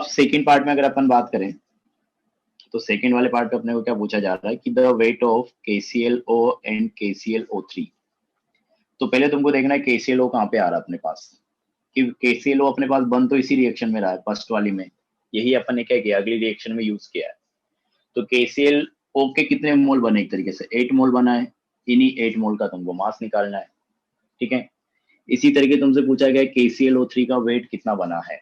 Second part में अगर अपन बात करें तो सेकेंड वाले पार्ट पे अपने को क्या पूछा जा रहा है कि the weight of KClO and KClO3। तो पहले तुमको देखना है KClO कहाँ पे आ रहा है अपने पास, कि KClO अपने पास बन तो इसी रिएक्शन में रहा है, फर्स्ट वाली में, यही अपन ने क्या किया, अगली रिएक्शन में यूज किया है। तो KClO के कितने मोल बने, एक तरीके से 8 मोल बना है, इन्हीं 8 मोल का तुमको मास निकालना है, ठीक है। इसी तरीके तुमसे पूछा गया KClO3 का वेट कितना बना है।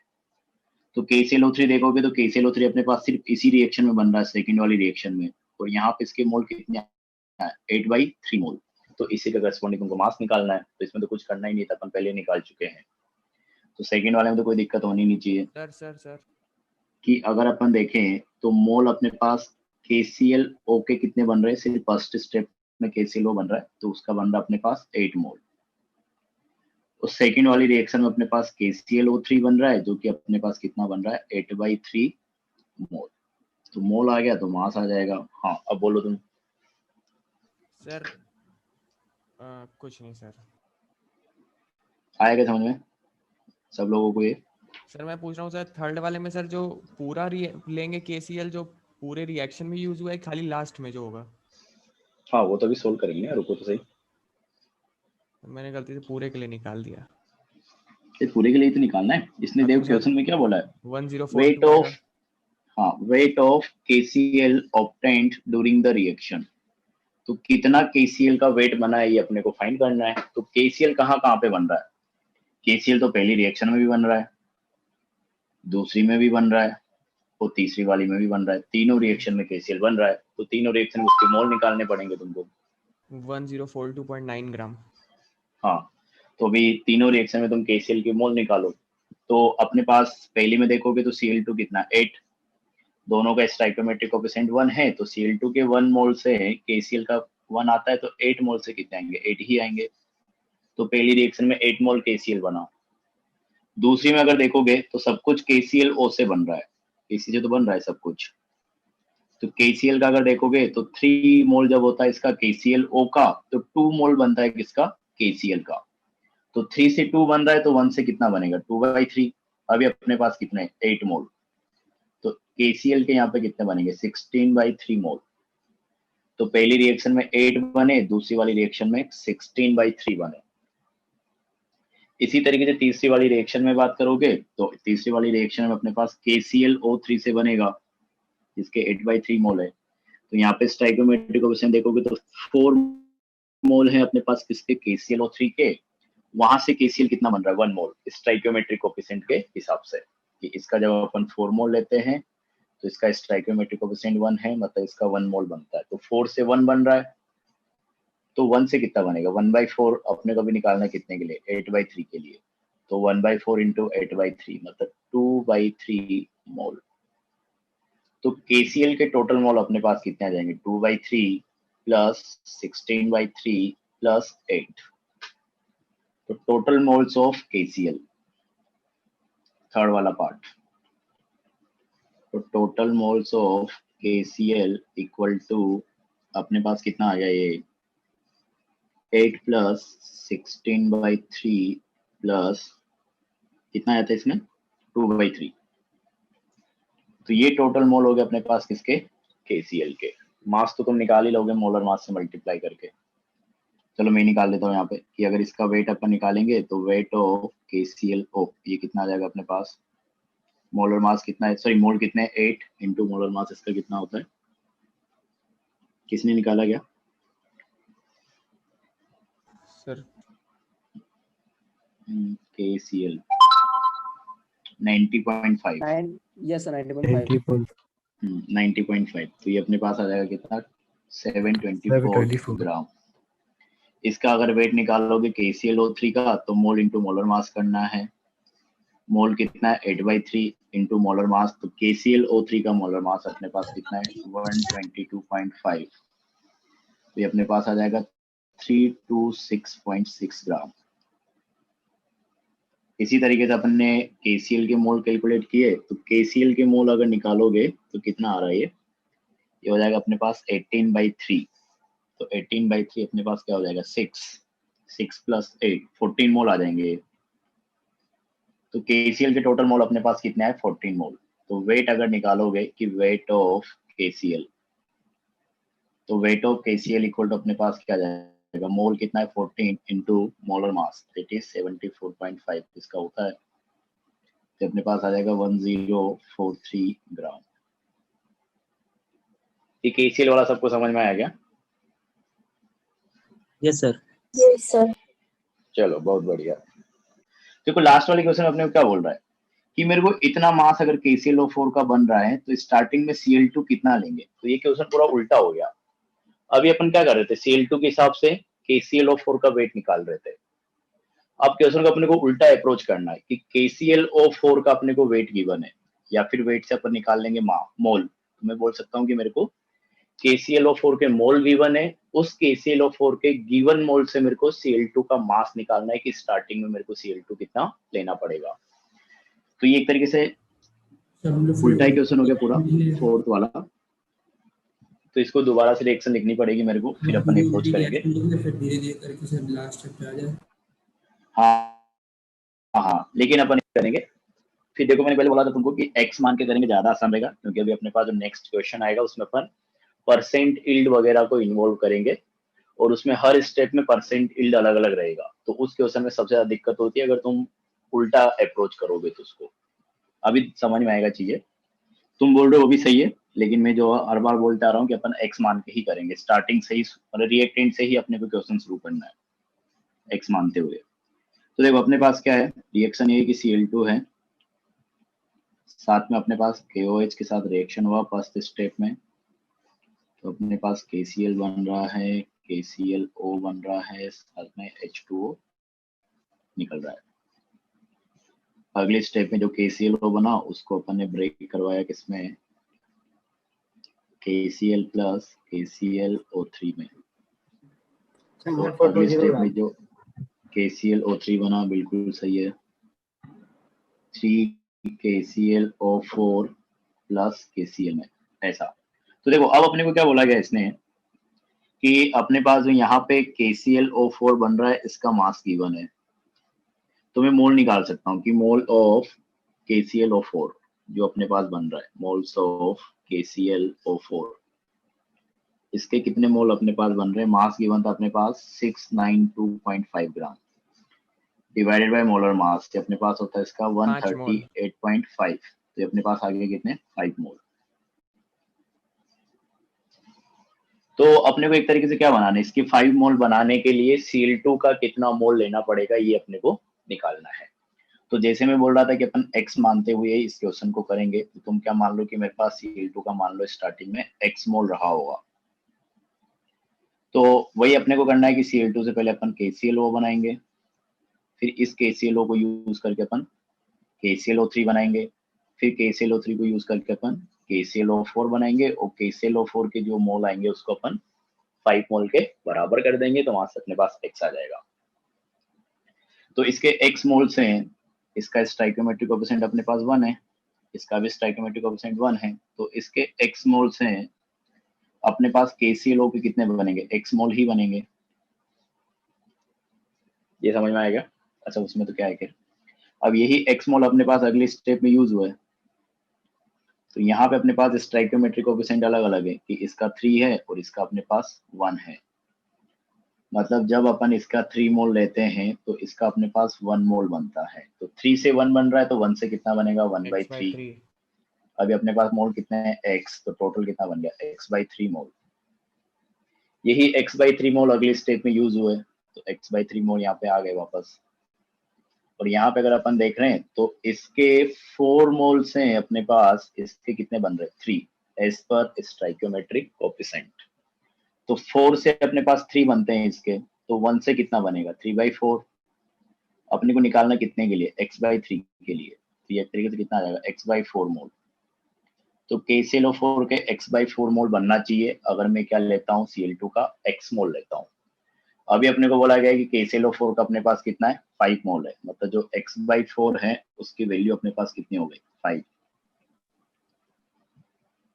तो KClO3 देखोगे तो KClO3 अपने पास सिर्फ इसी रिएक्शन में बन रहा है, सेकंड वाली रिएक्शन में, और यहाँ पे इसके मोल कितने हैं, 8/3 मोल। तो इसी का करस्पॉन्डिंग तुमको मास निकालना है, तो इसमें तो कुछ करना ही नहीं था, अपन पहले निकाल चुके हैं। तो सेकंड वाले में तो कोई दिक्कत होनी नहीं चाहिए। सर कि अगर अपन देखें तो मोल अपने पास KClO के कितने बन रहे हैं, सिर्फ फर्स्ट स्टेप में KClO बन रहा है तो उसका बन रहा है अपने पास 8 मोल। तो सेकंड वाली रिएक्शन में अपने पास KClO3 बन रहा है जो कि अपने पास कितना बन रहा है, 8/3 मोल। तो मोल आ गया तो मास आ जाएगा। हाँ अब बोलो तुम। सर कुछ नहीं सर। आएगा समझ में सब लोगों को ये? सर मैं पूछ रहा हूँ सर, थर्ड वाले में सर जो पूरा लेंगे KCl जो पूरे रिएक्शन में यूज हुआ है, खाली लास्ट में जो होगा? हाँ वो तो भी सोल्व करेंगे, रुको तो सही। मैंने गलती से पूरे के लिए निकाल दिया। ये पूरे के लिए तो निकालना है, इसने अब देखो तो सर क्वेश्चन में क्या बोला है, 1042 वेट ऑफ, आएगा। हाँ wait of KCl obtained during the reaction. तो कितना KCl का वेट बना है ये अपने को फाइंड करना है। तो KCl कहाँ कहाँ पे बन रहा है, KCl तो पहली रिएक्शन में भी बन रहा है, दूसरी में भी बन रहा है और तीसरी वाली में भी बन रहा है, तीनों रिएक्शन में KCl बन रहा है। तो तीनों रिएक्शन में उसके मोल निकालने पड़ेंगे तुमको। 1042.9 ग्राम। हाँ तो अभी तीनों रिएक्शन में तुम KCl के मोल निकालो। तो अपने पास पहली में देखोगे तो Cl2 कितना 8, दोनों का स्टाइकोमेट्रिक कोएफिशिएंट 1 है, तो Cl2 के 1 मोल से KCl का 1 आता है, तो 8 मोल से कितने आएंगे, 8 ही आएंगे। तो पहली रिएक्शन में 8 मोल KCl बना। दूसरी में अगर देखोगे तो सब कुछ KClO से बन रहा है, इसी से तो बन रहा है सब कुछ। तो KCl का अगर देखोगे तो 3 मोल जब होता है इसका KClO का, तो 2 मोल बनता है किसका, KCl का। तो 3 से 2 बन रहा है तो 1 से कितना बनेगा, 2/3। अभी अपने पास कितने, 8 मोल। तो KCl के यहाँ पे कितने बनेंगे, 16/3 मोल। तो पहली रिएक्शन में 8 बने, दूसरी वाली रिएक्शन में 16/3 बने। इसी तरीके से तीसरी वाली रिएक्शन में बात करोगे तो तीसरी वाली रिएक्शन में अपने पास KClO3 से बनेगा जिसके 8/3 मोल है। तो यहाँ पे स्टाइकोमेट्रिक कोएफिशिएंट देखोगे तो 4 मोल है अपने पास किसके, KClO3 के। वहां से KCl कितना बन रहा है, 1 मोल, स्टाइकोमेट्रिक कोएफिशिएंट के हिसाब से। कि इसका जब अपन 4 मोल लेते हैं तो इसका स्टाइकोमेट्रिक कोएफिशिएंट 1 है, मतलब इसका 1 मोल बनता है। तो 4 से 1 बन रहा है, तो 1 से कितना बनेगा, 1/4 अपने को भी निकालना है कितने के लिए, 8/3 के लिए। तो 1/4 इंटू 8/3 मतलब 2/3 मोल। तो KCl के टोटल मोल अपने पास कितने आ जाएंगे, 2/3 प्लस 16/3 प्लस 8। तो total moles of KCl, third वाला पार्ट। तो total moles of KCl equal to अपने पास कितना आ गया, ये 8 प्लस 16/3 प्लस कितना आया था इसमें, 2/3। तो ये टोटल मोल हो गया अपने पास किसके, KCl के। मास तो तुम निकाल ही लोगे मोलर मास से मल्टीप्लाई करके। चलो मैं निकाल देता हूँ यहाँ पे कि अगर इसका वेट अपन निकालेंगे तो वेट ऑफ KClO ये कितना आ जाएगा अपने पास, मोलर मास कितना है, सॉरी मोल कितने, 8 इंटू मोलर मास इसका कितना होता है, किसने निकाला गया सर KCl 90.5। यस 90.5। 90.5, तो ये अपने पास आ जाएगा कितना, 724 ग्राम। इसका अगर वेट निकालोगे KClO3 का तो मोल इंटू मोलर मास करना है। मोल कितना है, 8/3 इंटू मोलर मास। तो KClO3 का मोलर मास अपने पास कितना है, 122.5। तो ये अपने पास आ जाएगा 326.6 ग्राम। इसी तरीके से अपन ने KCl के मोल कैलकुलेट किए, तो KCl के मोल अगर निकालोगे तो कितना आ रहा है, ये हो जाएगा अपने पास 18/3। तो 18/3 अपने पास क्या हो जाएगा, 6 प्लस 8 14 मोल आ जाएंगे। तो KCl के टोटल मोल अपने पास कितने हैं, 14 मोल। तो वेट अगर निकालोगे कि वेट ऑफ KCl, तो weight of KCl equal to अपने पास क्या जाएगा, मोल कितना है 14 into molar mass that is 74.5 इसका होता है, तो अपने पास आ जाएगा 1043 ग्राम। ये KCl वाला सबको समझ में आया क्या? Yes, sir. Yes, sir. चलो बहुत बढ़िया। देखो लास्ट वाले क्वेश्चन अपने को क्या बोल रहा है कि मेरे को इतना मास अगर KClO4 का बन रहा है तो स्टार्टिंग में Cl2 कितना लेंगे, तो ये क्वेश्चन पूरा उल्टा हो गया। अभी अपन क्या कर रहे थे, Cl2 के हिसाब से KClO4 का वेट निकाल रहे थे। अब क्वेश्चन को अपने को उल्टा अप्रोच करना है कि KClO4 का अपने को वेट गिवन है, या फिर वेट से अपन निकाल लेंगे मोल। तो मैं बोल सकता हूँ कि मेरे को KClO4 के मोल गिवन है, उस KClO4 के गिवन मोल से मेरे को Cl2 का मास निकालना है कि स्टार्टिंग में मेरे को Cl2 कितना लेना पड़ेगा। तो ये एक तरीके से उल्टा ही क्वेश्चन हो गया पूरा फोर्थ वाला। तो इसको दोबारा से रिएक्शन लिखनी पड़ेगी मेरे को, फिर अपन अप्रोच करेंगे। फिर धीरे-धीरे करके सब लास्ट तक पे आ जाए। हाँ, लेकिन अपन करेंगे। फिर देखो मैंने पहले बोला था तुमको कि x मान के करेंगे ज्यादा आसान रहेगा, क्योंकि अभी अपने पास जो नेक्स्ट क्वेश्चन आएगा उसमें अपन परसेंट यील्ड वगैरह को इन्वॉल्व करेंगे, और उसमें हर स्टेप में परसेंट यील्ड अलग अलग रहेगा। तो उस क्वेश्चन में सबसे ज्यादा दिक्कत होती है अगर तुम उल्टा अप्रोच करोगे तो उसको। अभी समझ में आएगा चीजें। तुम बोल रहे हो वो भी सही है, लेकिन मैं जो हर बार बोलता आ रहा हूँ कि अपन x मान के ही करेंगे, स्टार्टिंग से ही मतलब रिएक्टेंट से ही अपने को क्वेश्चन शुरू करना है x मानते हुए। तो देखो अपने पास क्या है, रिएक्शन ये है कि Cl2 है, साथ में अपने पास KOH के साथ रिएक्शन हुआ फर्स्ट स्टेप में, तो अपने पास KCl बन रहा है, KClO बन रहा है, साथ में H2O निकल रहा है। अगले स्टेप में जो KClO बना उसको अपन ने ब्रेक करवाया किसमें, KCl प्लस KClO3 में। तो अगले स्टेप में जो KClO3 बना बिल्कुल सही है, 3KClO4 प्लस KCl में ऐसा। तो देखो अब अपने को क्या बोला गया इसने कि अपने पास जो यहाँ पे KClO4 बन रहा है इसका मास गिवन है, तो मैं मोल निकाल सकता हूँ कि मोल ऑफ KClO4 जो अपने पास बन रहा है, मोल्स ऑफ KClO4 इसके कितने मोल अपने पास बन रहे हैं, मास गिवन था अपने पास 692.5 ग्राम डिवाइडेड बाय मोलर मास, जो अपने पास होता है इसका 138.5, तो ये अपने पास आ गए कितने 5 मोल। तो अपने को एक तरीके से क्या बनाना है, इसके 5 मोल बनाने के लिए Cl2 का कितना मोल लेना पड़ेगा ये अपने को निकालना है। तो जैसे मैं बोल रहा था कि अपन x मानते हुए इस क्वेश्चन को करेंगे, तो तुम क्या मान लो कि मेरे पास Cl2 का मान लो स्टार्टिंग में x मोल रहा होगा, तो वही अपने को करना है कि Cl2 से पहले अपन KClO बनाएंगे, फिर इस KClO को यूज करके अपन KClO3 बनाएंगे, फिर KClO3 को यूज करके अपन KClO4 बनाएंगे, और KClO4 के जो मोल आएंगे उसको अपन 5 मोल के बराबर कर देंगे, तो वहां से अपने पास x आ जाएगा। तो इसके x मोल्स हैं, इसका स्टाइकोमेट्रिक कोएफिशिएंट अपने पास 1 है, इसका भी स्टाइकोमेट्रिक कोएफिशिएंट 1 है, तो इसके x मोल्स हैं अपने पास KClO के कितने बनेंगे, x मोल ही बनेंगे। ये समझ में आएगा? अच्छा उसमें तो क्या है कि अब यही x मोल अपने पास अगले स्टेप में यूज हुआ है, तो यहाँ पे अपने पास स्टाइकोमेट्रिक कोएफिशिएंट अलग अलग है कि इसका 3 है और इसका अपने पास 1 है। मतलब जब अपन इसका 3 मोल लेते हैं तो इसका अपने पास 1 मोल बनता है, तो 3 से 1 बन रहा है तो 1 से कितना बनेगा 1/3। अभी अपने पास मोल कितने हैं x, तो टोटल कितना बन गया x/3 मोल। यही x/3 मोल अगले स्टेप में यूज हुए, तो x/3 मोल यहाँ पे आ गए वापस। और यहाँ पे अगर अपन देख रहे हैं तो इसके 4 मोल्स हैं अपने पास, इसके कितने बन रहे हैं 3 एज पर स्टाइकोमेट्रिक कोएफिशिएंट। तो 4 से अपने पास 3 बनते हैं इसके, तो 1 से कितना बनेगा 3/4। अपने को निकालना कितने के लिए x/3 के लिए, तो ये एक तरीके से कितना आ जाएगा x/4 मोल। तो KClO4 के x/4 मोल बनना चाहिए अगर मैं क्या लेता हूँ Cl2 का x मोल लेता हूँ। अभी अपने को बोला गया है कि KClO4 का अपने पास कितना है 5 मोल है, मतलब जो x/4 है उसकी वैल्यू अपने पास कितनी हो गई 5।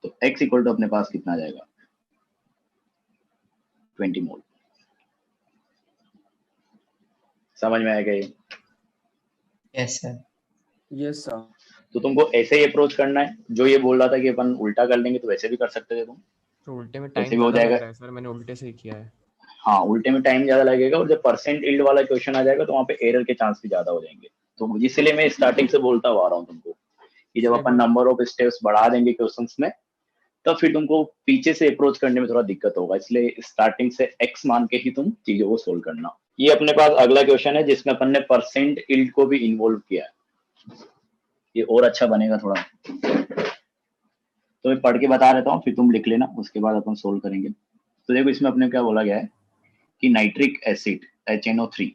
तो x इक्वल टू अपने पास कितना आ जाएगा 20 मोल। समझ में आएगा ये? Yes sir. Yes, sir. तो तुमको ऐसे ही अप्रोच करना है। जो ये बोल रहा था कि अपन उल्टा कर लेंगे तो वैसे भी कर सकते थे तुम, तो उल्टे में वैसे टाइम भी हो ज्यादा लग जाएगा। रहा है सर, मैंने उल्टे से ही किया है। हाँ, उल्टे में टाइम ज्यादा लगेगा और जब परसेंट इल्ड वाला क्वेश्चन आ जाएगा तो वहाँ पे एरर के चांस भी ज्यादा हो जाएंगे। तो इसलिए मैं स्टार्टिंग से बोलता हुआ आ रहा हूँ तुमको कि जब सर एक अपन बार नंबर ऑफ स्टेप्स बढ़ा देंगे क्वेश्चंस में तब फिर तुमको पीछे से अप्रोच करने में थोड़ा दिक्कत होगा, इसलिए स्टार्टिंग से एक्स मान के ही तुम चीजों को सोल्व करना। ये अपने पास अगला क्वेश्चन है जिसमें अपन ने परसेंट इल्ड को भी इन्वॉल्व किया है। ये और अच्छा बनेगा थोड़ा, तो मैं पढ़ के बता देता हूँ फिर तुम लिख लेना, उसके बाद अपन सोल्व करेंगे। तो देखो इसमें अपने क्या बोला गया है कि nitric acid HNO3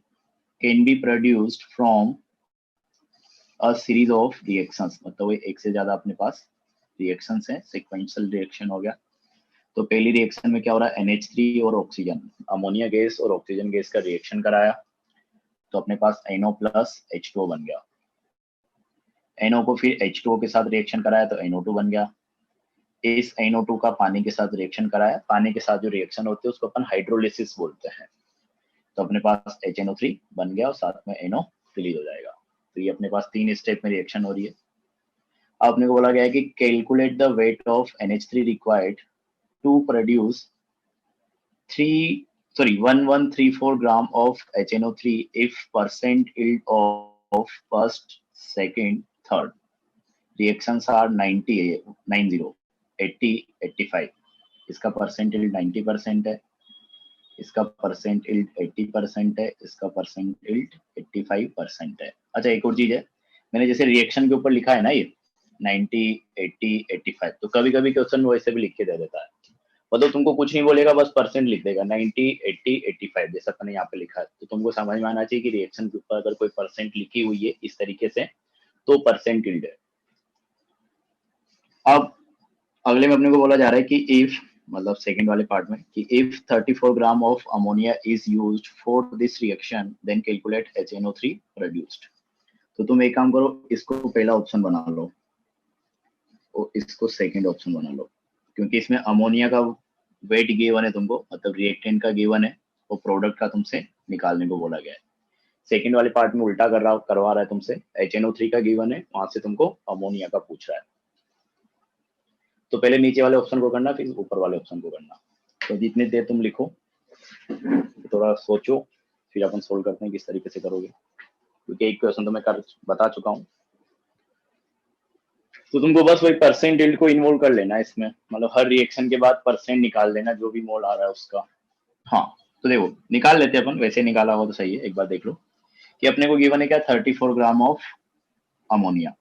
can be produced from a series of reactions, मतलब वो एक से ज्यादा अपने पास रिएक्शंस हैं, सीक्वेंशियल रिएक्शन हो गया। तो पहली रिएक्शन में क्या हो रहा है, NH3 और ऑक्सीजन, अमोनिया गैस और ऑक्सीजन गैस का रिएक्शन कराया तो अपने पास NO प्लस H2O बन गया। NO को फिर H2O के साथ रिएक्शन कराया तो NO2 बन गया। इस NO2 का पानी के साथ रिएक्शन कराया, पानी के साथ जो रिएक्शन होती है उसको अपन हाइड्रोलिसिस बोलते हैं। तो अपने पास HNO3 बन गया और साथ में NO रिलीज हो जाएगा। तो ये अपने पास 3 स्टेप में रिएक्शन हो रही है। अब अपने को बोला गया है कि calculate the weight of NH3 required to produce 1134 gram of HNO3 if percent yield of first, second, third reactions are 90, 80, 85। इसका परसेंट yield 90% है, इसका परसेंट yield 80% है, इसका परसेंट yield 85% है। अच्छा एक और चीज है, मैंने जैसे रिएक्शन के ऊपर लिखा है ना ये 90, 80, 85, तो कभी कभी क्वेश्चन वैसे भी लिख के दे देता है, मतलब तुमको कुछ नहीं बोलेगा, बस परसेंट लिख देगा 90, 80, 85 जैसा मैंने यहाँ पे लिखा है। तो तुमको समझ में आना चाहिए कि रिएक्शन के ऊपर अगर कोई परसेंट लिखी हुई है इस तरीके से तो परसेंट यील्ड है। अब अगले में अपने को बोला जा रहा है कि इफ, मतलब सेकंड वाले पार्ट में कि if 34 gram of ammonia is used for this reaction then calculate HNO3 produced. तो तुम एक काम करो, इसको पहला ऑप्शन बना लो और इसको सेकंड ऑप्शन बना लो, क्योंकि इसमें अमोनिया का वेट गिवन है तुमको, मतलब रिएक्टेंट का गिवन है, वो प्रोडक्ट का तुमसे निकालने को बोला गया है। सेकंड वाले पार्ट में उल्टा करवा रहा है तुमसे, HNO3 का गिवन है, वहां से तुमको अमोनिया का पूछ रहा है। तो पहले नीचे वाले ऑप्शन को करना फिर ऊपर वाले ऑप्शन को करना। तो जितनी देर तुम लिखो थोड़ा सोचो, फिर अपन सोल्व करते हैं किस तरीके से करोगे, क्योंकि एक क्वेश्चन तो मैं कर बता चुका हूँ। तो तुमको बस वही परसेंट यील्ड को इन्वॉल्व कर लेना है इसमें, मतलब हर रिएक्शन के बाद परसेंट निकाल लेना जो भी मोल आ रहा है उसका। हाँ तो देखो निकाल लेते हैं अपन, वैसे निकाला हुआ तो सही है, एक बार देख लो कि अपने को गिवन है क्या 34 ग्राम ऑफ अमोनिया।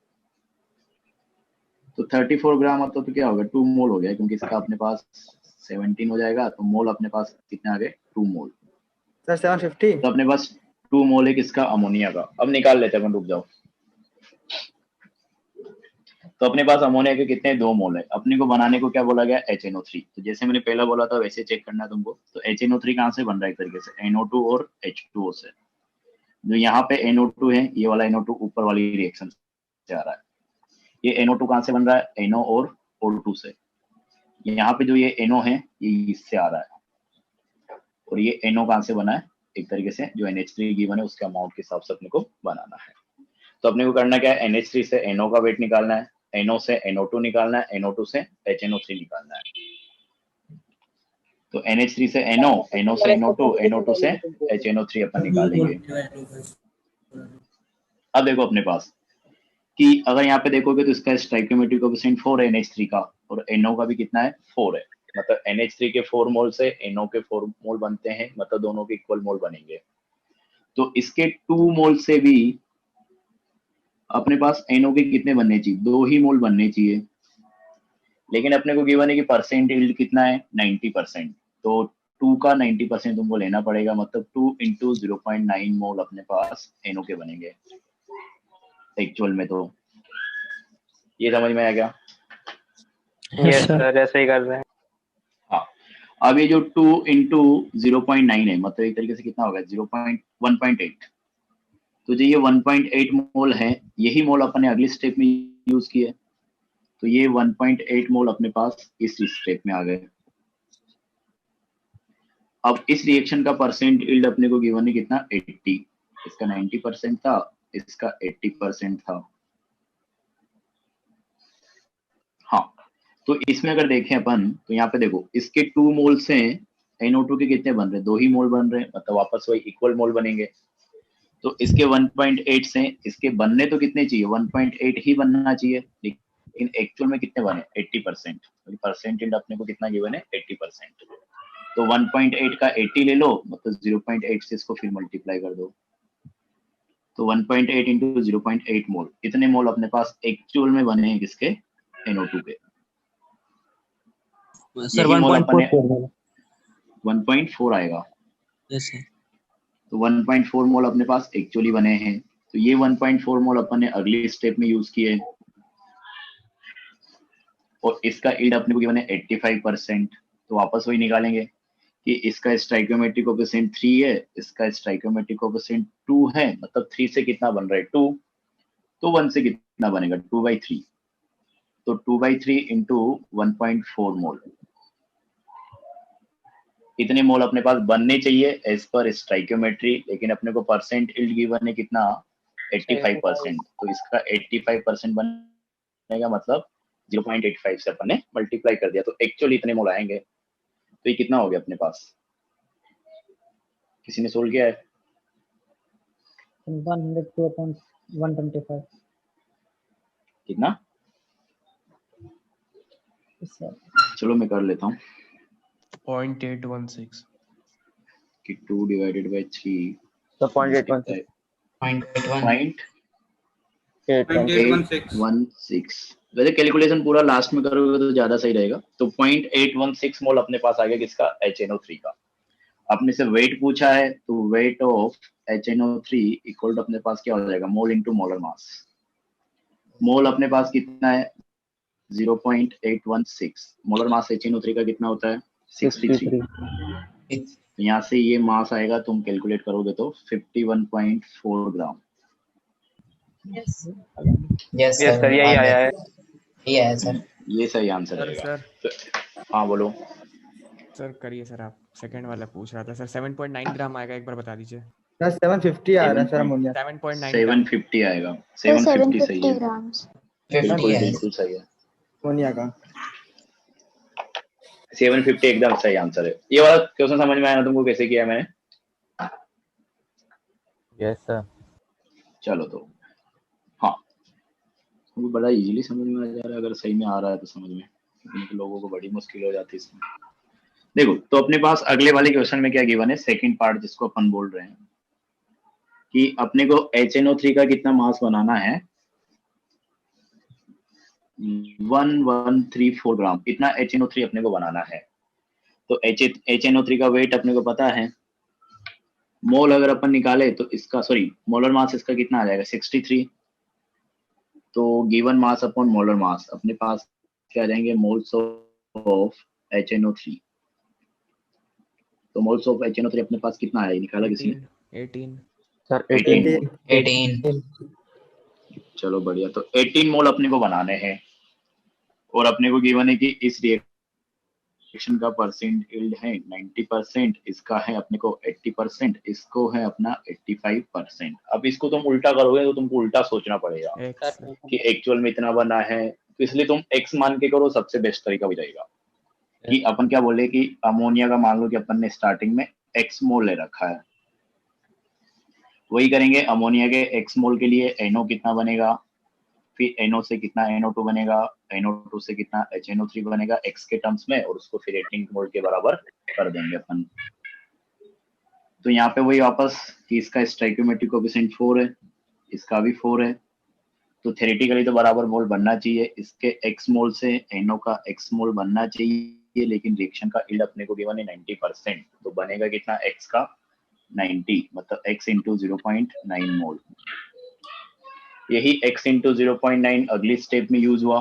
तो 34 ग्राम मतलब तो क्या होगा 2 मोल हो गया, क्योंकि इसका अपने पास 17 हो जाएगा, तो मोल अपने पास कितने आ गए 2 मोल। सर 750। तो अपने पास 2 मोल है किसका, अमोनिया का। अब निकाल लेते हैं अपन, रुक जाओ। तो अपने पास अमोनिया के कितने 2 मोल है, अपने को बनाने को क्या बोला गया HNO3। तो जैसे मैंने पहला बोला था वैसे चेक करना है तुमको। तो HNO3 कहाँ से बन रहा है, एक तरीके से NO2 और H2O से। जो यहाँ पे NO2 है, ये वाला NO2 ऊपर वाली रिएक्शन से आ रहा है। ये NO2 कहाँ से बन रहा है, NO और O2 से। यहाँ पे जो ये NO है ये इससे आ रहा है, और ये NO कहाँ से बना है, एक तरीके से जो NH3 गिवन है उसके अमाउंट के हिसाब से अपने को बनाना है। तो अपने को करना क्या है, NH3 से NO का वेट निकालना है, NO से NO2 निकालना है, NO2 से HNO3 निकालना है। तो NH3 से NO, NO से NO2, NO2 से HNO3 अपन निकालेंगे। अब देखो अपने पास कि अगर यहाँ पे देखोगे तो इसका स्टोइकियोमेट्रिक कोएफिशिएंट 4 है NH3 का, और NO का भी कितना है 4 है, मतलब NH3 के 4 मोल से NO के 4 मोल बनते हैं, मतलब दोनों के इक्वल मोल बनेंगे। तो इसके 2 मोल से भी अपने पास NO के कितने बनने चाहिए, 2 ही मोल बनने चाहिए, लेकिन अपने को गिवन है कि परसेंट यील्ड कितना है 90%। तो 2 का 90% तुमको लेना पड़ेगा, मतलब 2 × 0.9 मोल अपने पास NO के बनेंगे एक्चुअल में। तो ये समझ में आ गया? यस सर, ऐसे ही कर रहे हैं। हाँ, अब ये जो 2 × 0.9 है, मतलब एक तरीके से कितना होगा 1.8। तो जो ये 1.8 मोल है, यही मोल अपन ने अगली स्टेप में यूज किए, तो ये 1.8 मोल अपने पास इस स्टेप में आ गए। अब इस रिएक्शन का परसेंट यील्ड अपने को गिवन है कितना 80, इसका 90% था, इसका 80% था। तो इसमें अगर देखें अपन तो यहाँ पे देखो इसके 2 मोल से NO2 के कितने बन रहे हैं, 2 ही मोल बन रहे हैं, मतलब वापस वही इक्वल मोल बनेंगे। तो इसके 1.8 से इसके बनने तो कितने चाहिए, 1.8 ही बनना चाहिए, लेकिन एक्चुअल में कितने बने 80%, परसेंटेज अपने को कितना गिवन है 80%। तो 1.8 का 80 ले लो, मतलब 0.8 से इसको फिर मल्टीप्लाई कर दो, तो 1.8 इंटू 0.8 मोल, इतने मोल अपने पास एक्चुअल में बने हैं किसके, NO2 के। सर यही मोल अपने 1.4 1.4 आएगा, यस सर। तो 1.4 मोल अपने पास एक्चुअली बने हैं। तो ये 1.4 मोल अपन ने अगली स्टेप में यूज किए, और इसका ईल्ड अपने को गिवन है 85%। तो वापस वही निकालेंगे कि इसका स्टाइकियोमेट्रिक कोएफिशिएंट 3 है, इसका स्टाइकियोमेट्रिक कोएफिशिएंट 2 है, मतलब 3 से कितना बन रहा है 2, तो 1 से कितना बनेगा 2/3, तो 2/3 इंटू 1.4 मोल, इतने मोल अपने पास बनने चाहिए एज पर स्टाइकियोमेट्री, लेकिन अपने को परसेंट ईल्ड गिवन है कितना 85%, तो इसका 85% बनेगा, मतलब 0.85 से अपन ने मल्टीप्लाई कर दिया, तो एक्चुअली इतने मोल आएंगे। तो ये कितना हो गया अपने पास, किसी ने सोल्व किया है? 102.125 कितना? चलो मैं कर लेता हूँ 0.816 कि 2 डिवाइडेड बाय 3 तो 0.816 0.816। वैसे कैलकुलेशन पूरा लास्ट में करोगे तो ज्यादा सही रहेगा। तो 0.816 मोल अपने पास आ गया किसका, HNO3 का। आपने से वेट पूछा है, तो weight of HNO3 equal to अपने पास क्या हो जाएगा, मोल इंटू मोलर मास। मोल अपने पास कितना है 0.816, मोलर मास HNO3 का कितना होता है 63। तो यहाँ से ये मास आएगा, तुम कैलकुलेट करोगे तो 51.4 ग्राम। यस सर, यही आया है। ये है सर। ये सही आंसर सर रहेगा। सर हाँ बोलो सर, करिए सर, आप सेकंड वाला पूछ रहा था सर। 7.9 ग्राम आएगा, एक बार बता दीजिए। सर 750 आ रहा है सर अमोनिया। 7.9 ग्राम 750 आएगा, सर 750 सही 750 है, ग्राम्स। बिल्कुल बिल्कुल सही है, अमोनिया का 750 एकदम सही आंसर है। ये वाला क्वेश्चन समझ में आया ना तुमको, कैसे किया मैंने? Yes sir. चलो तो हाँ, वो बड़ा इजीली समझ में आ जा रहा है, अगर सही में आ रहा है तो समझ में, क्योंकि लोगों को बड़ी मुश्किल हो जाती है इसमें। देखो तो अपने पास अगले वाले क्वेश्चन में क्या गिवन है, सेकंड पार्ट जिसको अपन बोल रहे हैं कि अपने को HNO3 का कितना मास बनाना है, 1134 ग्राम, इतना HNO3 अपने को बनाना है। तो HNO3 का वेट अपने को पता है, मोल अगर अपन निकाले तो इसका, सॉरी मोलर मास इसका कितना आ जाएगा 63। तो given mass upon molar mass अपने पास क्या आ जाएंगे, मोल्स ऑफ HNO3। तो मोल्स ऑफ HNO3 अपने पास कितना आया, निकाला किसी ने? 18 सर 18 चलो बढ़िया। तो 18 मोल अपने को बनाने हैं, और अपने को गिवन है कि इस रिएक्शन का परसेंट यील्ड है 90%, इसका है अपने को 80%, इसको है अपना 85%। अब इसको तुम उल्टा करोगे तो तुमको उल्टा सोचना पड़ेगा कि एक्चुअल में इतना बना है, तो इसलिए तुम x मान के करो, सबसे बेस्ट तरीका भी रहेगा। कि अपन क्या बोले कि अमोनिया का मान लो कि अपन ने स्टार्टिंग में x मोल ले रखा है, वही करेंगे अमोनिया के x मोल के लिए NO कितना बनेगा, फिर NO से कितना NO2 बनेगा, NO2 से कितना HNO3 बनेगा x के टर्म्स में, और उसको फिर 18 मोल के बराबर कर देंगे अपन। तो यहाँ पे वही वापस कि इसका स्टाइकियोमेट्रिक कोएफिशिएंट 4 है, इसका भी 4 है, तो थ्योरेटिकली तो बराबर मोल बनना चाहिए। इसके x मोल से NO का x मोल बनना चाहिए, लेकिन रिएक्शन का यील्ड अपने को गिवन है 90%, तो बनेगा कितना x का 90, मतलब x इंटू 0.9 मोल। यही x इंटू 0.9 अगली स्टेप में यूज हुआ,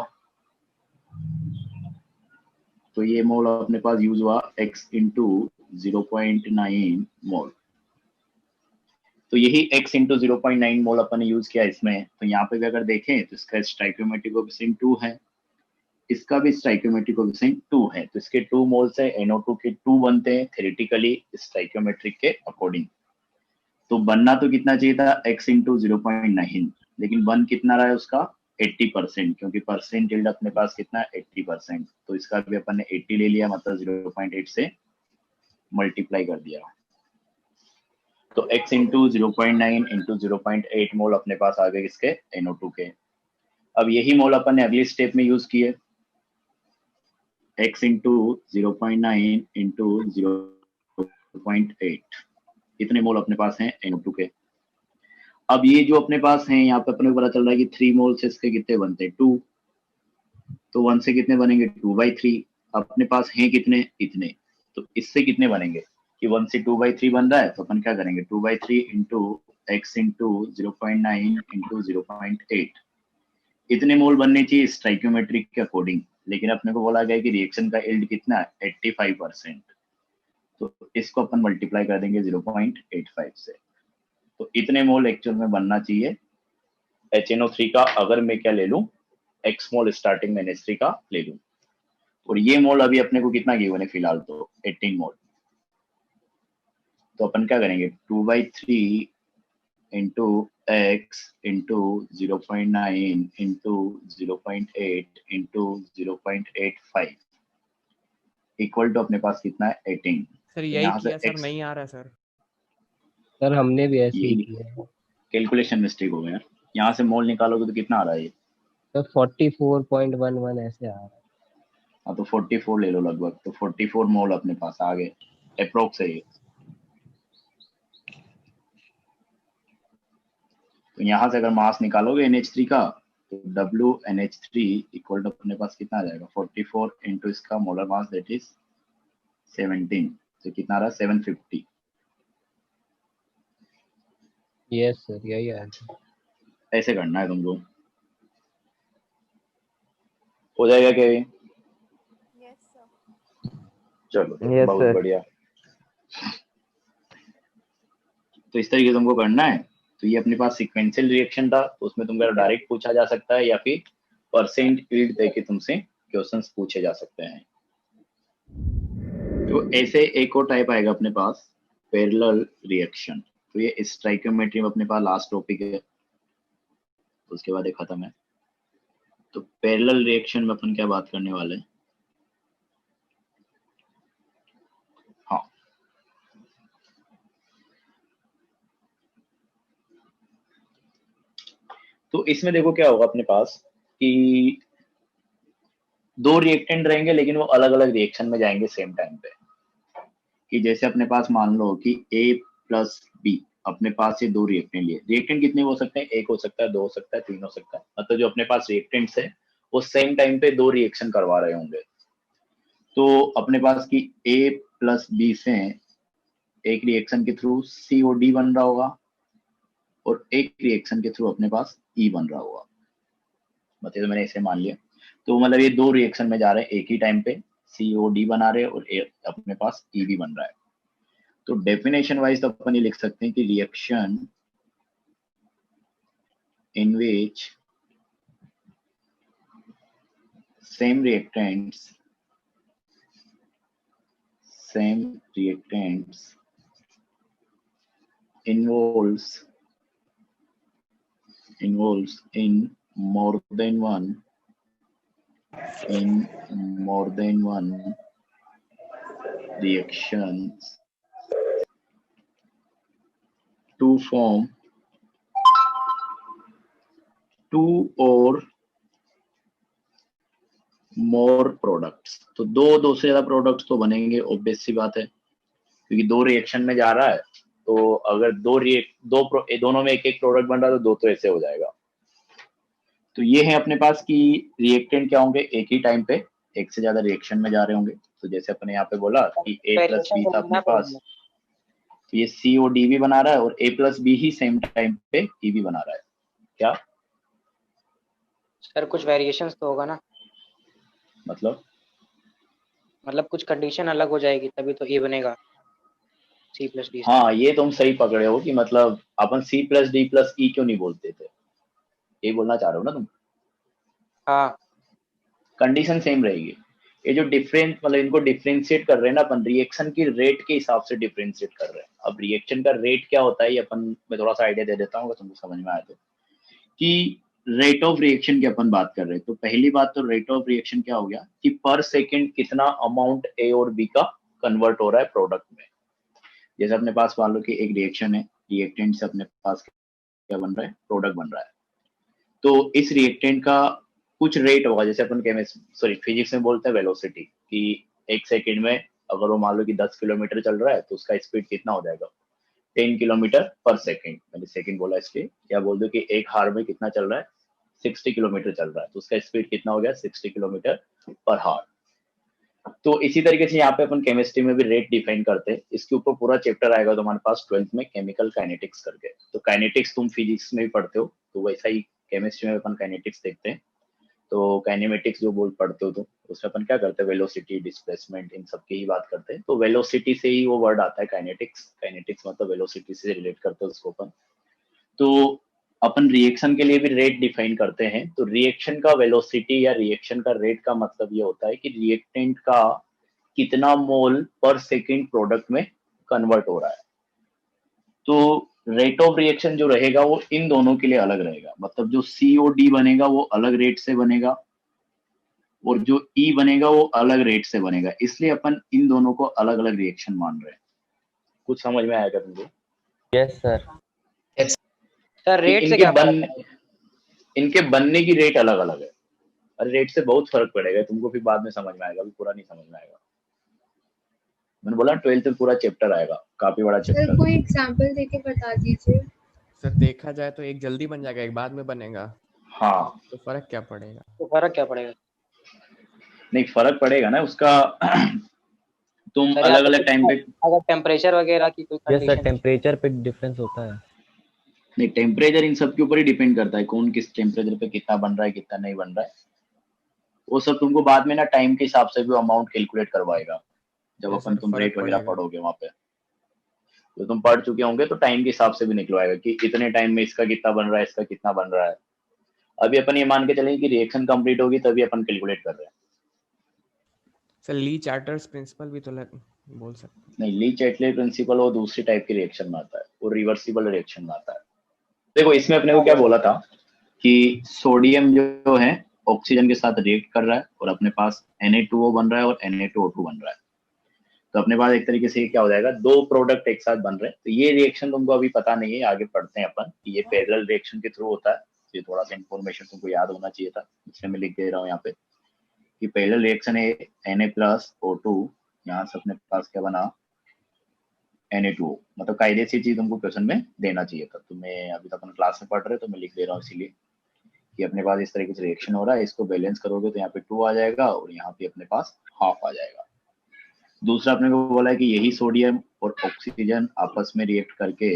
तो ये मोल अपने पास यूज हुआ x इंटू 0.9 मोल। तो यही x इंटू 0.9 मोल अपन ने यूज किया इसमें। तो यहाँ पे भी अगर देखें तो इसका स्टाइकियोमेट्रिक कोएफिशिएंट 2 है, इसका भी स्टाइकियोमेट्रिक कोएफिशिएंट 2 है, तो इसके 2 मोल से NO2 के 2 बनते हैं थ्योरेटिकली स्टाइकियोमेट्रिक के अकॉर्डिंग। तो बनना तो कितना चाहिए था x इंटू 0.9, लेकिन बन कितना रहा है उसका 80%, क्योंकि परसेंट यील्ड अपने पास कितना है 80%, तो इसका भी अपन ने 80 ले लिया, मतलब 0.8 से मल्टीप्लाई कर दिया। तो x इंटू 0.9 इंटू 0.8 मोल अपने पास आ गए इसके NO2 के। अब यही मोल अपन ने अगली स्टेप में यूज किए, x इंटू 0.9 इंटू 0.8, इतने मोल अपने पास हैं NO2 के। अब ये जो अपने पास हैं, यहाँ पे अपने को पता चल रहा है कि 3 मोल से इसके कितने बनते हैं 2, तो 1 से कितने बनेंगे 2/3। अपने पास हैं कितने, इतने, तो इससे कितने बनेंगे कि 1 से 2/3 बन रहा है, तो अपन क्या करेंगे 2/3 इंटू x इंटू 0.9 इंटू 0.8, इतने मोल बनने चाहिए स्टाइक्योमेट्रिक के अकॉर्डिंग, लेकिन अपने को बोला गया कि रिएक्शन का यील्ड कितना है 85%, तो इसको अपन मल्टीप्लाई कर देंगे 0.85 से, तो इतने मोल एक्चुअल में बनना चाहिए HNO3 का। अगर मैं क्या ले लूं x मोल स्टार्टिंग में NH3 का ले लूं, और ये मोल अभी अपने को कितना गिवन है फिलहाल, तो 18 मोल। तो अपन क्या करेंगे 2/3 into x into 0.9 into 0.8 into 0.85 equal to अपने पास कितना है 18। सर यही यहाँ से किया सर, x, नहीं आ रहा सर। सर हमने भी ऐसे ही यही किया है। कैलकुलेशन मिस्टेक हो गया। यहाँ से मोल निकालोगे तो कितना आ रहा है ये, सर 44.11 ऐसे आ रहा है। हाँ तो 44 ले लो लगभग, तो 44 मोल अपने पास आ गए अप्रोक्स है ये। तो यहाँ से अगर मास निकालोगे NH3 का, तो WNH3 इक्वल टू अपने पास कितना आ जाएगा 44 इंटू इसका मोलर मास दैट इज 17, तो कितना आ रहा है 750। यस सर यही आया था। ऐसे करना है तुमको, हो जाएगा क्या ये? चलो Yes, बहुत sir. बढ़िया। तो इस तरीके से तुमको करना है। तो ये अपने पास सीक्वेंशियल रिएक्शन था, तो उसमें तुमको डायरेक्ट पूछा जा सकता है या फिर परसेंट यील्ड देके तुमसे क्वेश्चंस पूछे जा सकते हैं। तो ऐसे एक और टाइप आएगा अपने पास पैरेलल रिएक्शन। तो ये स्टाइकियोमेट्री में अपने पास लास्ट टॉपिक है, तो उसके बाद ये खत्म है। तो पैरेलल रिएक्शन में अपन क्या बात करने वाले हैं, हाँ तो इसमें देखो क्या होगा अपने पास कि दो रिएक्टेंट रहेंगे, लेकिन वो अलग अलग रिएक्शन में जाएंगे सेम टाइम पे। कि जैसे अपने पास मान लो कि A प्लस B, अपने पास ये दो रिएक्टेंट लिए। रिएक्टेंट कितने हो सकते हैं, एक हो सकता है, दो हो सकता है, तीन हो सकता है, मतलब जो अपने पास रिएक्टेंट्स है वो सेम टाइम पे दो रिएक्शन करवा रहे होंगे। तो अपने पास की A प्लस B से एक रिएक्शन के थ्रू COD बन रहा होगा और एक रिएक्शन के थ्रू अपने पास E बन रहा होगा। मतलब तो मैंने इसे मान लिया, तो मतलब ये दो रिएक्शन में जा रहे हैं एक ही टाइम पे, COD बना रहे हैं और अपने पास E भी बन रहा है। तो डेफिनेशन वाइज तो अपन ये लिख सकते हैं कि reaction in which same reactants involves in more than one reactions to form two or more products. तो दो से ज्यादा प्रोडक्ट्स तो बनेंगे, ऑब्वियस सी बात है, क्योंकि दो रिएक्शन में जा रहा है। तो अगर दोनों में एक एक प्रोडक्ट बन रहा है तो दो तो ऐसे हो जाएगा। तो ये है अपने पास कि रिएक्टेंट क्या होंगे, एक ही टाइम पे एक से ज्यादा रिएक्शन में जा रहे होंगे। तो जैसे अपने यहाँ पे बोला कि A प्लस बी था अपने पास, तो ये COD भी बना रहा है और A प्लस बी ही सेम टाइम पे E भी बना रहा है। क्या सर कुछ वेरिएशंस तो होगा ना, मतलब कुछ कंडीशन अलग हो जाएगी तभी तो ए बनेगा C प्लस डी। हाँ ये तुम सही पकड़े हो कि मतलब अपन C plus D plus E क्यों नहीं बोलते थे, ये बोलना चाह रहे हो ना तुम। हाँ कंडीशन सेम रहेगी। ये जो डिफरेंस मतलब इनको डिफरेंशिएट कर रहे हैं ना अपन, रिएक्शन की रेट के हिसाब से डिफरेंशिएट कर रहे हैं। अब रिएक्शन का रेट क्या होता है ये अपन मैं थोड़ा सा आइडिया दे देता हूँ अगर तुमको समझ में आए तो। कि रेट ऑफ रिएक्शन की अपन बात कर रहे हैं, तो पहली बात तो रेट ऑफ रिएक्शन क्या हो गया कि पर सेकंड कितना अमाउंट ए और बी का कन्वर्ट हो रहा है प्रोडक्ट में। जैसे अपने पास मान लो कि एक रिएक्शन है, रिएक्टेंट से अपने पास क्या बन रहा है, प्रोडक्ट बन रहा है। तो इस रिएक्टेंट का कुछ रेट होगा, जैसे अपन फिजिक्स में बोलते हैं वेलोसिटी, कि एक सेकंड में अगर वो मान लो कि 10 किलोमीटर चल रहा है तो उसका स्पीड कितना हो जाएगा, 10 किलोमीटर पर सेकंड। मैंने सेकंड बोला इसलिए, क्या बोल दो कि एक हार में कितना चल रहा है, 60 किलोमीटर चल रहा है, तो उसका स्पीड कितना हो गया, 60 किलोमीटर पर हार। तो इसी तरीके से यहाँ पे अपन केमिस्ट्री में भी रेट डिफाइन करते हैं। इसके ऊपर पूरा चैप्टर आएगा तुम्हारे पास 12th में, केमिकल काइनेटिक्स करके। तो काइनेटिक्स तुम फिजिक्स में भी पढ़ते हो, तो वैसा ही केमिस्ट्री में अपन काइनेटिक्स देखते हैं। तो काइनेमेटिक्स जो बोल पढ़ते हो तो उसमें अपन क्या करते हैं, वेलोसिटी, डिस्प्लेसमेंट, इन सब की ही बात करते हैं। तो वेलोसिटी से ही वो वर्ड आता है काइनेटिक्स। काइनेटिक्स मतलब वेलोसिटी से रिलेट करते हैं उसको अपन। तो अपन रिएक्शन के लिए भी रेट डिफाइन करते हैं। तो रिएक्शन का वेलोसिटी या रिएक्शन का रेट का मतलब ये होता है कि रिएक्टेंट का कितना मोल पर सेकंड प्रोडक्ट में कन्वर्ट हो रहा है। तो रेट ऑफ रिएक्शन जो रहेगा वो इन दोनों के लिए अलग रहेगा, मतलब जो COD बनेगा वो अलग रेट से बनेगा और जो E बनेगा वो अलग रेट से बनेगा। इसलिए अपन इन दोनों को अलग अलग रिएक्शन मान रहे हैं। कुछ समझ में आएगा तुमको? Yes sir. सर रेट से क्या इनके बनने की रेट अलग अलग है। अरे रेट से बहुत फर्क पड़ेगा, तुमको फिर बाद में समझ में आएगा, अभी पूरा नहीं समझ में आएगा। मैंने बोला 12th में पूरा चैप्टर आएगा, काफी बड़ा चैप्टर। सर कोई एग्जांपल देके बता दीजिए। सर देखा जाए तो एक जल्दी बन जाएगा, एक बाद में बनेगा। हाँ, तो फर्क क्या पड़ेगा? नहीं फर्क पड़ेगा ना उसका। तुम अलग अलग टाइम पे, अगर टेम्परेचर वगैरह की कोई यस सर, कंडीशन, टेम्परेचर पे डिफरेंस होता है। नहीं टेम्परेचर इन सब के ऊपर ही डिपेंड करता है, कौन किस टेम्परेचर पे कितना बन रहा है कितना नहीं बन रहा है। वो सब तुमको बाद में ना टाइम के हिसाब से भी अमाउंट कैलकुलेट करवाएगा, जब अपन तुम रेट वगैरह पढ़ोगे वहां पे। तो तुम पढ़ चुके होंगे तो टाइम के हिसाब से भी निकलवाएगा कि इतने टाइम में इसका कितना बन रहा है, इसका कितना बन रहा है। अभी अपन ये मान के चलेंगे कि रिएक्शन कंप्लीट होगी तभी अपन कैलकुलेट कर रहे हैं। सर ली चार्टर्स प्रिंसिपल भी तो बोल सकते हैं। नहीं, ली चार्टर्स प्रिंसिपल वो दूसरी टाइप की रिएक्शन में आता है, वो रिवर्सिबल रिएक्शन में आता है। देखो इसमें अपने को क्या बोला था कि सोडियम जो है ऑक्सीजन के साथ रिएक्ट कर रहा है और अपने पास Na2O बन रहा है और Na2O2 बन रहा है। तो अपने पास एक तरीके से क्या हो जाएगा, दो प्रोडक्ट एक साथ बन रहे हैं। तो ये रिएक्शन तुमको अभी पता नहीं है, आगे पढ़ते हैं अपन। ये पैरेलल रिएक्शन के थ्रू होता है। ये थोड़ा सा इन्फॉर्मेशन तुमको याद होना चाहिए था, इसलिए मैं लिख दे रहा हूँ यहाँ पे कि पैरेलल रिएक्शन है Na+O2, यहाँ से अपने पास क्या बना Na2O। मतलब कायदे से चीज तुमको क्वेश्चन में देना चाहिए था। तो मैं अभी तक अपन क्लास में पढ़ रहे तो मैं लिख दे रहा हूँ इसीलिए कि अपने पास इस तरीके से रिएक्शन हो रहा है। इसको बैलेंस करोगे तो यहाँ पे 2 आ जाएगा और यहाँ पे अपने पास हाफ आ जाएगा। दूसरा अपने को बोला है कि यही सोडियम और ऑक्सीजन आपस में रिएक्ट करके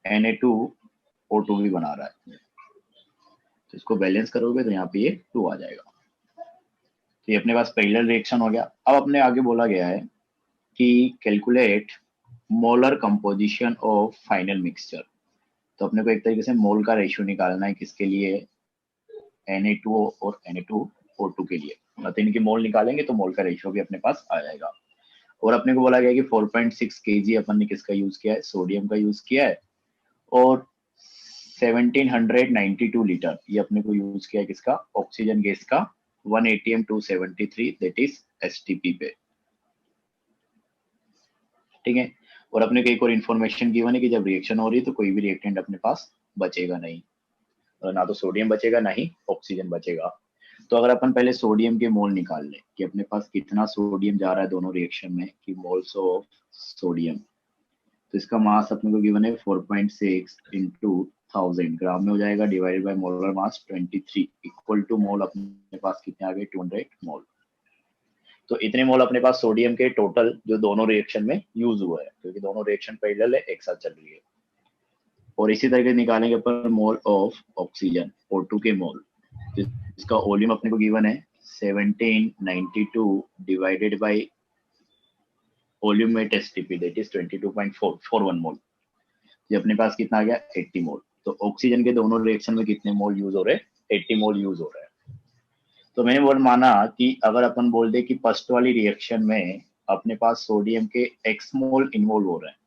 Na2O2 भी बना रहा है। तो इसको बैलेंस करोगे तो यहाँ पे ये 2 आ जाएगा। तो ये अपने पास पैरेलल रिएक्शन हो गया। अब अपने आगे बोला गया है कि calculate molar composition of final mixture. तो अपने को एक तरीके से मोल का रेशियो निकालना है, किसके लिए, Na2O और Na2O2 के लिए। मतलब इनके मोल निकालेंगे तो मोल का रेशियो भी अपने पास आ जाएगा। और अपने को बोला गया कि 4.6 kg अपन ने किसका यूज किया है, सोडियम का यूज किया है। और 1792 लीटर ये अपने को यूज किया है किसका, ऑक्सीजन गैस का 1 atm 273 दैट इज STP पे। ठीक है। और अपने को एक और इन्फॉर्मेशन गिवन है कि जब रिएक्शन हो रही है तो कोई भी रिएक्टेंट अपने पास बचेगा नहीं, ना तो सोडियम बचेगा ना ही ऑक्सीजन बचेगा। तो अगर अपन पहले सोडियम के मोल निकाल लें कि अपने पास कितना सोडियम जा रहा है दोनों रिएक्शन में, कि मोल्स ऑफ सोडियम, तो इसका मास अपने को गिवन है 4.6 into 1000 ग्राम में हो जाएगा, divided by molar mass 23 equal to mole अपने पास कितने आ गए, 200 मोल। तो इतने मोल अपने पास सोडियम के टोटल जो दोनों रिएक्शन में यूज हुआ है, क्योंकि दोनों रिएक्शन पैरेलल है, एक साथ चल रही है। और इसी तरीके निकालेंगे पर मोल ऑफ ऑक्सीजन O2 के मोल, इसका वॉल्यूम अपने को गिवन है 1792 divided by volume at STP that is 22.41 मोल। ये अपने पास कितना आ गया, 80 मोल। तो ऑक्सीजन के दोनों रिएक्शन में कितने मोल यूज हो रहे हैं, 80 मोल यूज हो रहे हैं। तो मैंने बोल माना कि अगर अपन बोल दे कि फर्स्ट वाली रिएक्शन में अपने पास सोडियम के X मोल इन्वॉल्व हो रहे हैं,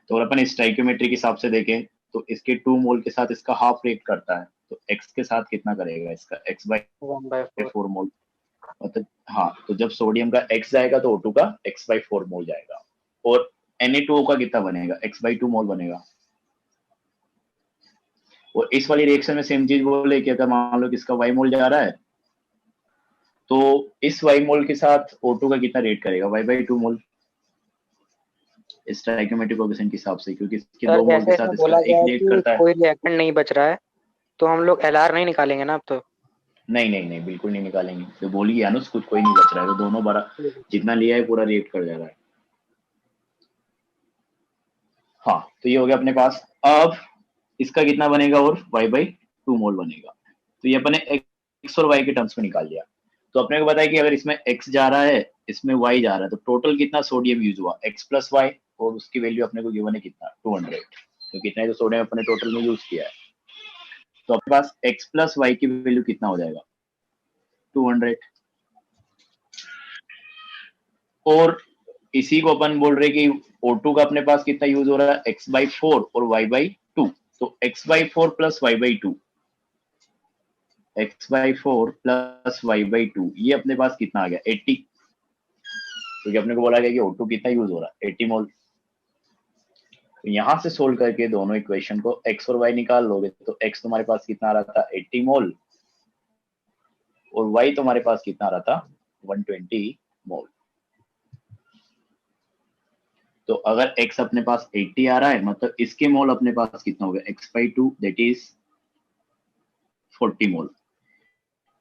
तो अगर अपन स्टाइकियोमेट्री के हिसाब से देखें तो इसके 2 मोल के साथ इसका हाफ रिएक्ट करता है, तो x के साथ कितना करेगा इसका x/4 1/4 मोल। मतलब हाँ, तो जब सोडियम का x जाएगा तो O2 का x/4 मोल जाएगा, और Na2O का कितना बनेगा, x/2 मोल बनेगा। और इस वाली रिएक्शन में सेम चीज बोले कि अगर मान लो कि इसका y मोल जा रहा है, तो इस y मोल के साथ O2 का कितना रेट करेगा, y/2 मोल स्टोइकियोमेट्रिक कोएफिशिएंट के हिसाब से, क्योंकि इसके 2 मोल जैसे के साथ इसमें बोला इसका गया एक है रिएक्ट कि करता है। कोई रिएक्टेंट नहीं बच रहा है, तो हम लोग LR नहीं निकालेंगे ना अब तो। नहीं, बिल्कुल नहीं निकालेंगे, तो बोल गया अनुस कुछ कोई नहीं बच रहा है, तो दोनों बड़ा जितना लिया है पूरा रिएक्ट कर जा रहा है। हाँ, तो ये हो गया अपने पास। अब इसका कितना बनेगा, और y/2 मोल बनेगा। तो ये अपने x और y के टर्म्स में निकाल लिया। तो अपने को बताया कि अगर इसमें x जा रहा है, इसमें y जा रहा है, तो टोटल कितना सोडियम यूज हुआ, x + y, और उसकी वैल्यू अपने को गिवन है कितना, 200। तो कितना है तो सोडियम अपने टोटल में यूज किया है। तो अपने पास x + y की वैल्यू कितना हो जाएगा, 200। और इसी को अपन बोल रहे कि O2 का अपने पास कितना यूज हो रहा है, x/4 और y/2। तो x/4 + y/2, x/4 + y/2, ये अपने पास कितना आ गया, 80। क्योंकि अपने को बोला गया कि O2 कितना यूज हो रहा है, 80 मोल। तो यहां से सोल्व करके दोनों इक्वेशन को x और y निकाल लोगे, तो x तुम्हारे पास कितना आ रहा था, 80 मोल, और y तुम्हारे पास कितना आ रहा था, 120 मोल। तो अगर x अपने पास 80 आ रहा है, मतलब इसके मोल अपने पास कितना हो गया, x/2 that is 40 mole,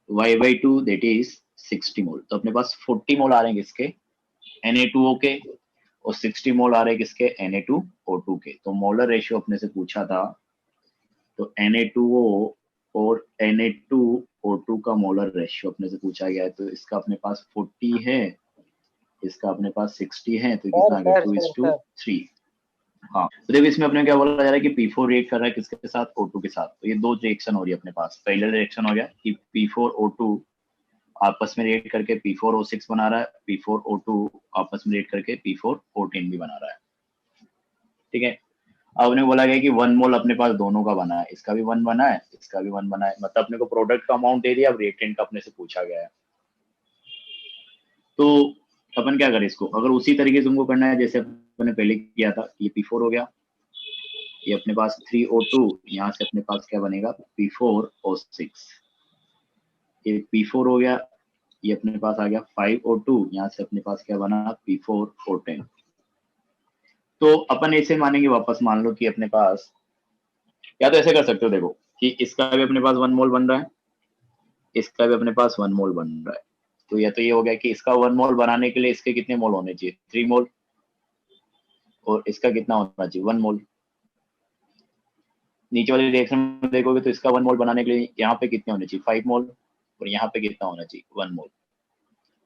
y/2 that is 60 मोल। तो अपने पास 40 मोल आ रहे हैं किसके, Na2O के, और 60 मोल आ रहे हैं किसके, Na2O2 के। तो मोलर रेशियो अपने से पूछा था, तो Na2O और Na2O2 का मोलर रेशियो अपने से पूछा गया है। तो इसका अपने पास 40 है, इसका अपने पास 60 है, तो कितना आ गया, 2:3। हाँ, तो देखो इसमें अपने क्या बोला जा रहा है कि P4 रिएक्ट कर रहा है किसके साथ, O2 के साथ। तो ये दो रिएक्शन हो रही है अपने पास। पहले रिएक्शन हो गया कि P4O2 आपस में रिएक्ट करके P4O6 बना रहा है, P4O2 आपस में रिएक्ट करके P4O10 भी बना रहा है। ठीक है, अब अपने बोला गया कि 1 मोल अपने पास दोनों का बना है, इसका भी 1 बना है, इसका भी 1 बना है। मतलब अपने को प्रोडक्ट का अमाउंट दे दिया, अब रिएक्टेंट का अपने से पूछा गया है। तो अपन क्या करें इसको, अगर उसी तरीके से तुमको करना है जैसे अपने पहले किया था, ये P4 हो गया, ये अपने पास 3O2, यहाँ से अपने पास क्या बनेगा, P4O6, ये P4 हो गया, ये अपने पास आ गया 5O2, यहाँ से अपने पास क्या बना, P4O10। तो अपन ऐसे मानेंगे वापस, मान लो कि अपने पास, या तो ऐसे कर सकते हो देखो कि इसका भी अपने पास 1 मोल बन रहा है, इसका भी अपने पास 1 मोल बन रहा है। तो या तो ये हो गया कि इसका 1 मोल बनाने के लिए इसके कितने मोल होने चाहिए, 3 मोल, और इसका कितना होना चाहिए, 1 मोल। नीचे वाली रिएक्शन में देखोगे तो इसका 1 मोल बनाने के लिए यहाँ पे कितने होने चाहिए, 5 मोल, और यहाँ पे कितना होना चाहिए, 1 मोल।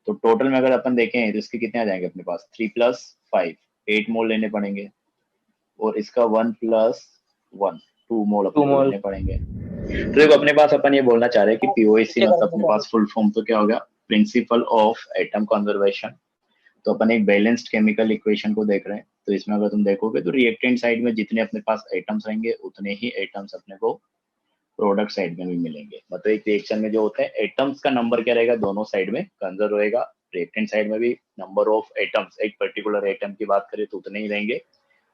तो टोटल में अगर अपन देखें तो इसके कितने आ जाएंगे अपने पास, 3 + 5, 8 मोल लेने पड़ेंगे, और इसका 1 + 1, 2 मोल अपने को लेने पड़ेंगे। तो देखो अपने पास अपन ये बोलना चाह रहे हैं कि POAC मतलब अपने पास फुल फॉर्म तो क्या हो गया, प्रिंसिपल ऑफ एटम कंजर्वेशन। तो अपन एक बैलेंस्ड केमिकल इक्वेशन को देख रहे हैं। तो इसमें अगर तुम देखोगे तो रिएक्टेंट साइड में जितने अपने पास एटम्स रहेंगे, उतने ही एटम्स अपने को प्रोडक्ट साइड में भी मिलेंगे। मतलब एक रिएक्शन में जो होता है, एटम्स का नंबर क्या रहेगा, दोनों साइड में कंजर्व रहेगा। रिएक्टेंट साइड में भी नंबर ऑफ एटम्स, एक पर्टिकुलर एटम की बात करें तो उतने ही रहेंगे,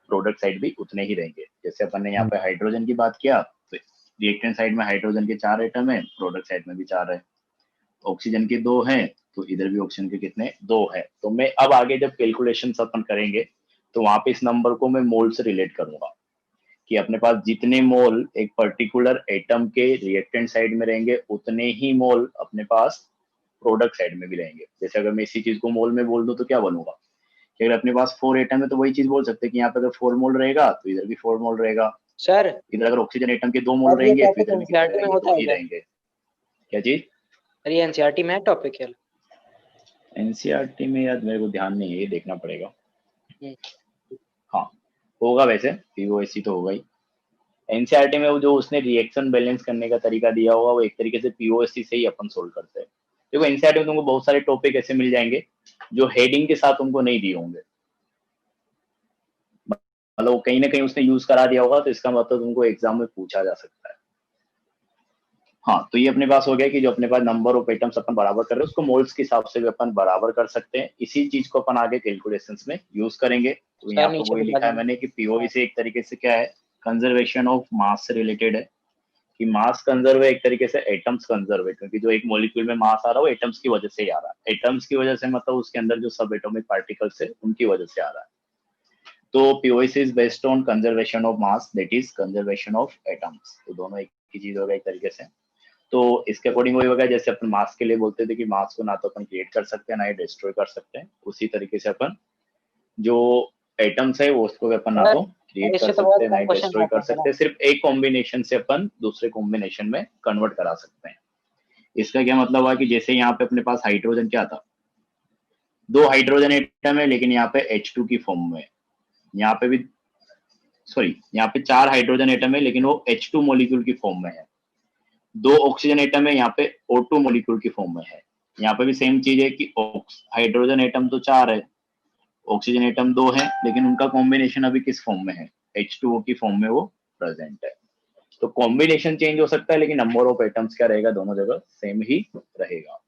प्रोडक्ट साइड भी उतने ही रहेंगे। जैसे अपन ने यहाँ पे हाइड्रोजन की बात किया, तो रिएक्टेंट साइड में हाइड्रोजन के 4 एटम है, प्रोडक्ट साइड में भी 4 है। ऑक्सीजन के 2 हैं, तो इधर भी ऑक्सीजन के कितने, 2 है। तो मैं अब आगे जब कैलकुलेशन अपन करेंगे तो वहां पे इस नंबर को मैं मोल से रिलेट करूंगा कि अपने पास जितने मोल एक पर्टिकुलर एटम के रिएक्टेंट साइड में रहेंगे, उतने ही मोल अपने पास प्रोडक्ट साइड में भी रहेंगे। जैसे अगर मैं इसी चीज को मोल में बोल दूं तो क्या बनूंगा, कि अगर अपने पास 4 एटम है तो वही चीज बोल सकते हैं कि यहाँ पे अगर 4 मोल रहेगा तो इधर भी 4 मोल रहेगा। सर इधर अगर ऑक्सीजन एटम के 2 मोल रहेंगे तो इधर भी कितने रहेंगे, 2 ही रहेंगे। क्या चीज, अरे एनसीईआरटी में टॉपिक है, एनसीईआरटी में यार मेरे को ध्यान नहीं है, ये देखना पड़ेगा। हाँ होगा, वैसे पीओएससी तो होगा ही। एनसीईआरटी में वो जो उसने रिएक्शन बैलेंस करने का तरीका दिया होगा, वो एक तरीके से पीओएससी से ही अपन सोल्व करते हैं। देखो एनसीईआरटी में तुमको बहुत सारे टॉपिक ऐसे मिल जाएंगे जो हेडिंग के साथ तुमको नहीं दिए होंगे, मतलब कहीं ना कहीं उसने यूज करा दिया होगा, तो इसका मतलब तुमको एग्जाम में पूछा जा सकता है। हाँ, तो ये अपने पास हो गया कि जो अपने पास नंबर ऑफ एटम्स अपन बराबर कर रहे हैं उसको मोल्स के हिसाब से भी अपन बराबर कर सकते हैं। इसी चीज को अपन आगे कैलकुलेशंस में यूज करेंगे। तो यहाँ पे वही लिखा है मैंने कि पीओवी से एक तरीके से क्या है, कंजर्वेशन ऑफ मास से रिलेटेड है, कि मास कंजर्व है एक तरीके से एटम्स कंजर्व है, क्योंकि जो एक मॉलिक्यूल में मास आ रहा है वो एटम्स की वजह से ही आ रहा है। एटम्स की वजह से मतलब उसके अंदर जो सब एटॉमिक पार्टिकल्स है उनकी वजह से आ रहा है। तो POC is based on conservation of mass, that is conservation of atoms. तो दोनों एक ही चीज होगा एक तरीके से। तो इसके अकॉर्डिंग वही होगा जैसे अपन मास के लिए बोलते थे कि मास को ना तो अपन क्रिएट कर सकते हैं ना ही डिस्ट्रॉय कर सकते हैं, उसी तरीके से अपन जो एटम्स है वो उसको अपन ना तो क्रिएट कर सकते हैं ना ही डिस्ट्रॉय कर सकते हैं, सिर्फ एक कॉम्बिनेशन से अपन दूसरे कॉम्बिनेशन में कन्वर्ट करा सकते हैं। इसका क्या मतलब हुआ कि जैसे यहाँ पे अपने पास हाइड्रोजन क्या था, 2 हाइड्रोजन एटम है लेकिन यहाँ पे H2 की फॉर्म में, यहाँ पे भी सॉरी यहाँ पे 4 हाइड्रोजन एटम है लेकिन वो H2 मॉलिक्यूल की फॉर्म में है। 2 ऑक्सीजन एटम है, यहाँ पे O2 मॉलिक्यूल की फॉर्म में है। यहाँ पे भी सेम चीज है कि हाइड्रोजन एटम तो 4 है, ऑक्सीजन एटम 2 है, लेकिन उनका कॉम्बिनेशन अभी किस फॉर्म में है, H2O की फॉर्म में वो प्रेजेंट है। तो कॉम्बिनेशन चेंज हो सकता है लेकिन नंबर ऑफ एटम्स क्या रहेगा, दोनों जगह सेम ही रहेगा।